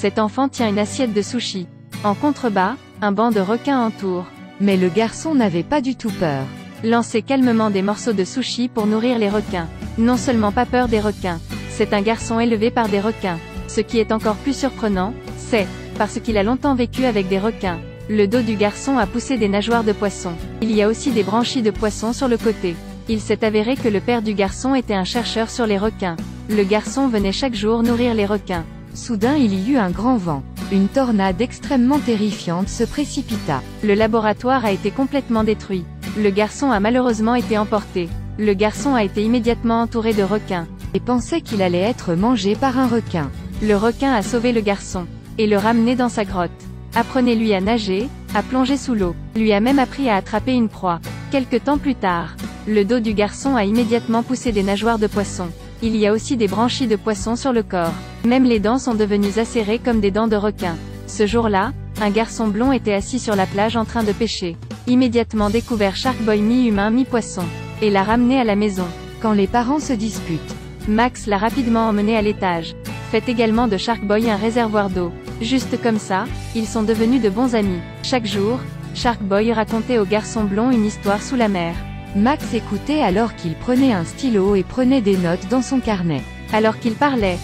Cet enfant tient une assiette de sushi. En contrebas, un banc de requins entoure. Mais le garçon n'avait pas du tout peur. Lancer calmement des morceaux de sushi pour nourrir les requins. Non seulement pas peur des requins, c'est un garçon élevé par des requins. Ce qui est encore plus surprenant, c'est, parce qu'il a longtemps vécu avec des requins, le dos du garçon a poussé des nageoires de poisson. Il y a aussi des branchies de poisson sur le côté. Il s'est avéré que le père du garçon était un chercheur sur les requins. Le garçon venait chaque jour nourrir les requins. Soudain il y eut un grand vent. Une tornade extrêmement terrifiante se précipita. Le laboratoire a été complètement détruit. Le garçon a malheureusement été emporté. Le garçon a été immédiatement entouré de requins. Et pensait qu'il allait être mangé par un requin. Le requin a sauvé le garçon. Et le ramené dans sa grotte. Apprenez-lui à nager, à plonger sous l'eau. Lui a même appris à attraper une proie. Quelque temps plus tard, le dos du garçon a immédiatement poussé des nageoires de poisson. Il y a aussi des branchies de poisson sur le corps. Même les dents sont devenues acérées comme des dents de requin. Ce jour-là, un garçon blond était assis sur la plage en train de pêcher. Immédiatement découvert Shark Boy mi-humain mi-poisson. Et l'a ramené à la maison. Quand les parents se disputent, Max l'a rapidement emmené à l'étage. Fait également de Shark Boy un réservoir d'eau. Juste comme ça, ils sont devenus de bons amis. Chaque jour, Shark Boy racontait au garçon blond une histoire sous la mer. Max écoutait alors qu'il prenait un stylo et prenait des notes dans son carnet. Alors qu'il parlait,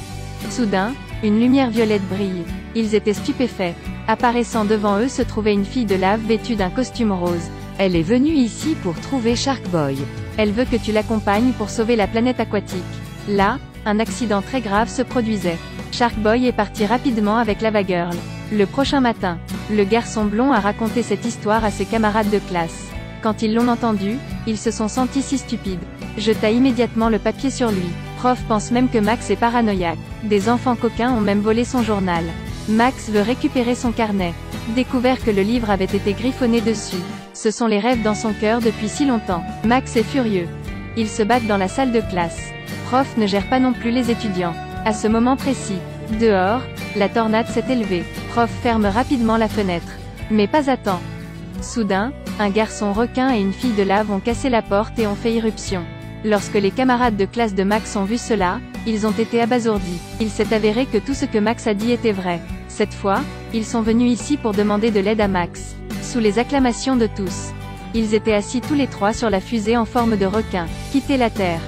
soudain, une lumière violette brille. Ils étaient stupéfaits. Apparaissant devant eux se trouvait une fille de lave vêtue d'un costume rose. Elle est venue ici pour trouver Shark Boy. Elle veut que tu l'accompagnes pour sauver la planète aquatique. Là, un accident très grave se produisait. Shark Boy est parti rapidement avec Lava Girl. Le prochain matin, le garçon blond a raconté cette histoire à ses camarades de classe. Quand ils l'ont entendu, ils se sont sentis si stupides. Jeta immédiatement le papier sur lui. Prof pense même que Max est paranoïaque. Des enfants coquins ont même volé son journal. Max veut récupérer son carnet. Découvert que le livre avait été griffonné dessus. Ce sont les rêves dans son cœur depuis si longtemps. Max est furieux. Ils se battent dans la salle de classe. Prof ne gère pas non plus les étudiants. À ce moment précis, dehors, la tornade s'est élevée. Prof ferme rapidement la fenêtre. Mais pas à temps. Soudain, un garçon requin et une fille de lave ont cassé la porte et ont fait irruption. Lorsque les camarades de classe de Max ont vu cela, ils ont été abasourdis. Il s'est avéré que tout ce que Max a dit était vrai. Cette fois, ils sont venus ici pour demander de l'aide à Max. Sous les acclamations de tous. Ils étaient assis tous les trois sur la fusée en forme de requin. Quitter la Terre.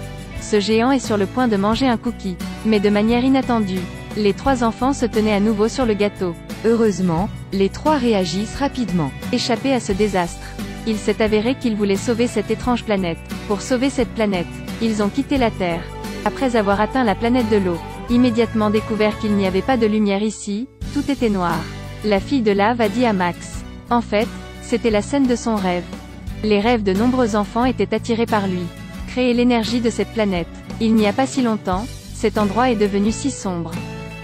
Ce géant est sur le point de manger un cookie. Mais de manière inattendue, les trois enfants se tenaient à nouveau sur le gâteau. Heureusement, les trois réagissent rapidement. Échappés à ce désastre. Il s'est avéré qu'ils voulaient sauver cette étrange planète. Pour sauver cette planète, ils ont quitté la Terre. Après avoir atteint la planète de l'eau, immédiatement découvert qu'il n'y avait pas de lumière ici, tout était noir. La fille de lave a dit à Max. En fait, c'était la scène de son rêve. Les rêves de nombreux enfants étaient attirés par lui. Créer l'énergie de cette planète. Il n'y a pas si longtemps, cet endroit est devenu si sombre.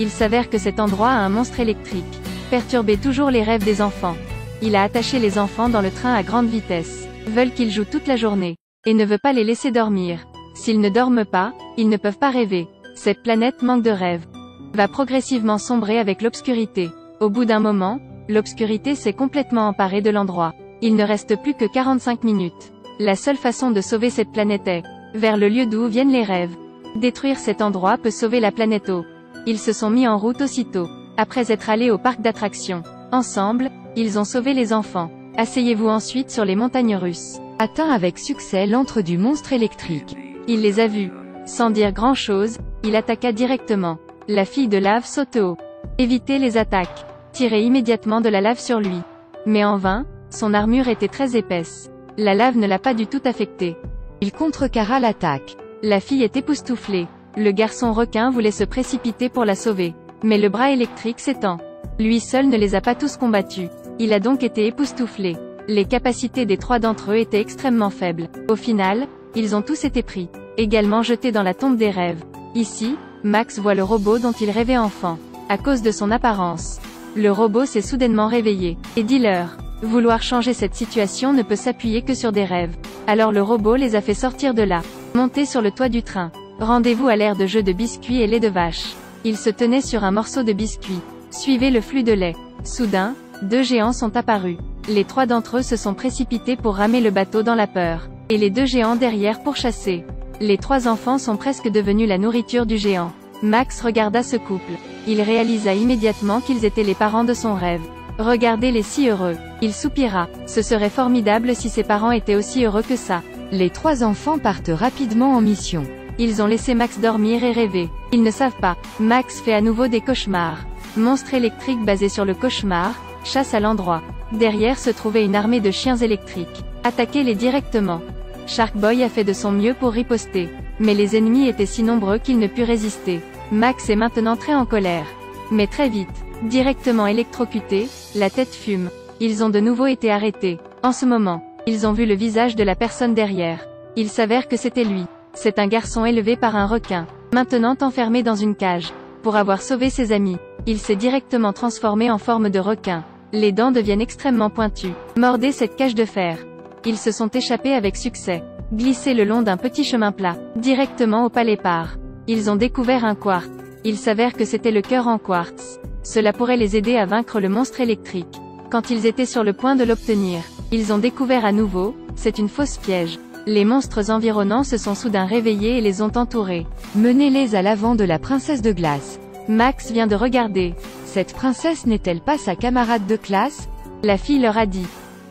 Il s'avère que cet endroit a un monstre électrique. Perturbait toujours les rêves des enfants. Il a attaché les enfants dans le train à grande vitesse. Veulent qu'ils jouent toute la journée. Et ne veut pas les laisser dormir. S'ils ne dorment pas, ils ne peuvent pas rêver. Cette planète manque de rêve. Va progressivement sombrer avec l'obscurité. Au bout d'un moment, l'obscurité s'est complètement emparée de l'endroit. Il ne reste plus que 45 minutes. La seule façon de sauver cette planète est vers le lieu d'où viennent les rêves. Détruire cet endroit peut sauver la planète eau. Ils se sont mis en route aussitôt. Après être allés au parc d'attractions. Ensemble, ils ont sauvé les enfants. Asseyez-vous ensuite sur les montagnes russes. Atteint avec succès l'antre du monstre électrique. Il les a vus. Sans dire grand-chose, il attaqua directement. La fille de lave saute haut. Évitez les attaques. Tirez immédiatement de la lave sur lui. Mais en vain, son armure était très épaisse. La lave ne l'a pas du tout affecté. Il contrecarra l'attaque. La fille est époustouflée. Le garçon requin voulait se précipiter pour la sauver. Mais le bras électrique s'étend. Lui seul ne les a pas tous combattus. Il a donc été époustouflé. Les capacités des trois d'entre eux étaient extrêmement faibles. Au final, ils ont tous été pris. Également jetés dans la tombe des rêves. Ici, Max voit le robot dont il rêvait enfant. À cause de son apparence. Le robot s'est soudainement réveillé. Et dis-leur. Vouloir changer cette situation ne peut s'appuyer que sur des rêves. Alors le robot les a fait sortir de là. Monter sur le toit du train. Rendez-vous à l'aire de jeu de biscuits et lait de vache. Ils se tenaient sur un morceau de biscuit. Suivez le flux de lait. Soudain, deux géants sont apparus. Les trois d'entre eux se sont précipités pour ramer le bateau dans la peur. Et les deux géants derrière pour chasser. Les trois enfants sont presque devenus la nourriture du géant. Max regarda ce couple. Il réalisa immédiatement qu'ils étaient les parents de son rêve. Regardez-les si heureux. Il soupira. Ce serait formidable si ses parents étaient aussi heureux que ça. Les 3 enfants partent rapidement en mission. Ils ont laissé Max dormir et rêver. Ils ne savent pas. Max fait à nouveau des cauchemars. Monstre électrique basé sur le cauchemar, chasse à l'endroit. Derrière se trouvait une armée de chiens électriques. Attaquez-les directement. Shark Boy a fait de son mieux pour riposter. Mais les ennemis étaient si nombreux qu'il ne put résister. Max est maintenant très en colère. Mais très vite. Directement électrocuté, la tête fume. Ils ont de nouveau été arrêtés. En ce moment, ils ont vu le visage de la personne derrière. Il s'avère que c'était lui. C'est un garçon élevé par un requin, maintenant enfermé dans une cage. Pour avoir sauvé ses amis, il s'est directement transformé en forme de requin. Les dents deviennent extrêmement pointues. Mordez cette cage de fer. Ils se sont échappés avec succès. Glissés le long d'un petit chemin plat, directement au palais par. Ils ont découvert un quartz. Il s'avère que c'était le cœur en quartz. Cela pourrait les aider à vaincre le monstre électrique. Quand ils étaient sur le point de l'obtenir, ils ont découvert à nouveau, c'est une fausse piège. Les monstres environnants se sont soudain réveillés et les ont entourés. Menez-les à l'avant de la princesse de glace. Max vient de regarder. Cette princesse n'est-elle pas sa camarade de classe? La fille leur a dit.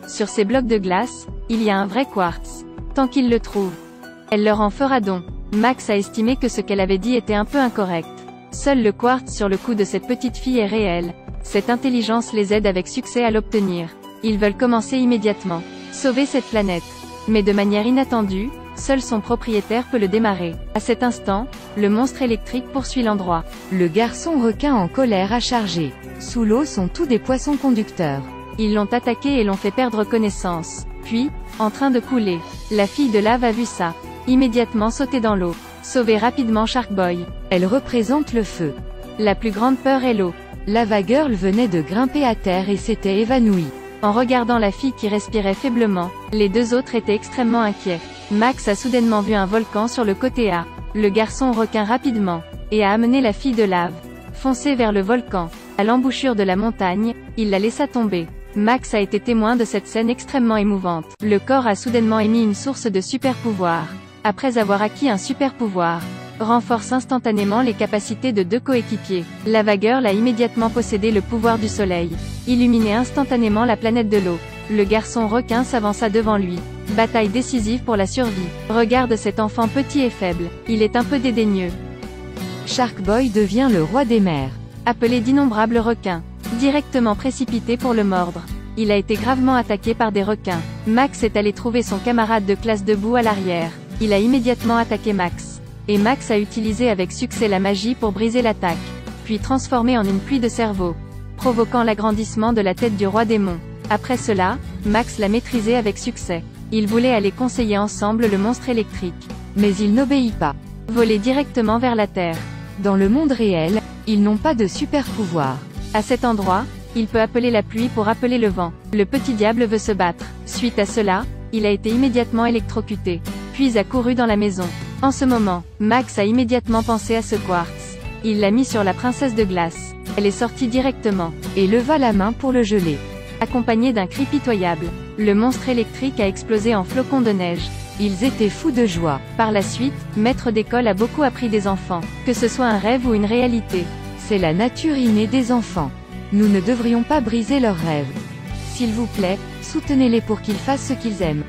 Sur ces blocs de glace, il y a un vrai quartz. Tant qu'ils le trouvent, elle leur en fera don. Max a estimé que ce qu'elle avait dit était un peu incorrect. Seul le quartz sur le cou de cette petite fille est réel. Cette intelligence les aide avec succès à l'obtenir. Ils veulent commencer immédiatement. Sauver cette planète. Mais de manière inattendue, seul son propriétaire peut le démarrer. À cet instant, le monstre électrique poursuit l'endroit. Le garçon requin en colère a chargé. Sous l'eau sont tous des poissons conducteurs. Ils l'ont attaqué et l'ont fait perdre connaissance. Puis, en train de couler, la fille de lave a vu ça. Immédiatement sauter dans l'eau. Sauver rapidement Shark Boy. Elle représente le feu. La plus grande peur est l'eau. Lava Girl venait de grimper à terre et s'était évanouie. En regardant la fille qui respirait faiblement, les 2 autres étaient extrêmement inquiets. Max a soudainement vu un volcan sur le côté A. Le garçon requin rapidement, et a amené la fille de lave. Foncé vers le volcan. À l'embouchure de la montagne, il la laissa tomber. Max a été témoin de cette scène extrêmement émouvante. Le corps a soudainement émis une source de super pouvoir. Après avoir acquis un super pouvoir, renforce instantanément les capacités de 2 coéquipiers. Lava Girl a immédiatement possédé le pouvoir du soleil. Illuminé instantanément la planète de l'eau. Le garçon requin s'avança devant lui. Bataille décisive pour la survie. Regarde cet enfant petit et faible. Il est un peu dédaigneux. Shark Boy devient le roi des mers. Appelé d'innombrables requins. Directement précipité pour le mordre. Il a été gravement attaqué par des requins. Max est allé trouver son camarade de classe debout à l'arrière. Il a immédiatement attaqué Max. Et Max a utilisé avec succès la magie pour briser l'attaque. Puis transformé en une pluie de cerveau. Provoquant l'agrandissement de la tête du roi démon. Après cela, Max l'a maîtrisé avec succès. Ils voulaient aller conseiller ensemble le monstre électrique. Mais il n'obéit pas. Voler directement vers la Terre. Dans le monde réel, ils n'ont pas de super pouvoir. À cet endroit, il peut appeler la pluie pour appeler le vent. Le petit diable veut se battre. Suite à cela, il a été immédiatement électrocuté. Puis a couru dans la maison. En ce moment, Max a immédiatement pensé à ce quartz. Il l'a mis sur la princesse de glace. Elle est sortie directement, et leva la main pour le geler. Accompagné d'un cri pitoyable, le monstre électrique a explosé en flocons de neige. Ils étaient fous de joie. Par la suite, maître d'école a beaucoup appris des enfants, que ce soit un rêve ou une réalité. C'est la nature innée des enfants. Nous ne devrions pas briser leurs rêves. S'il vous plaît, soutenez-les pour qu'ils fassent ce qu'ils aiment.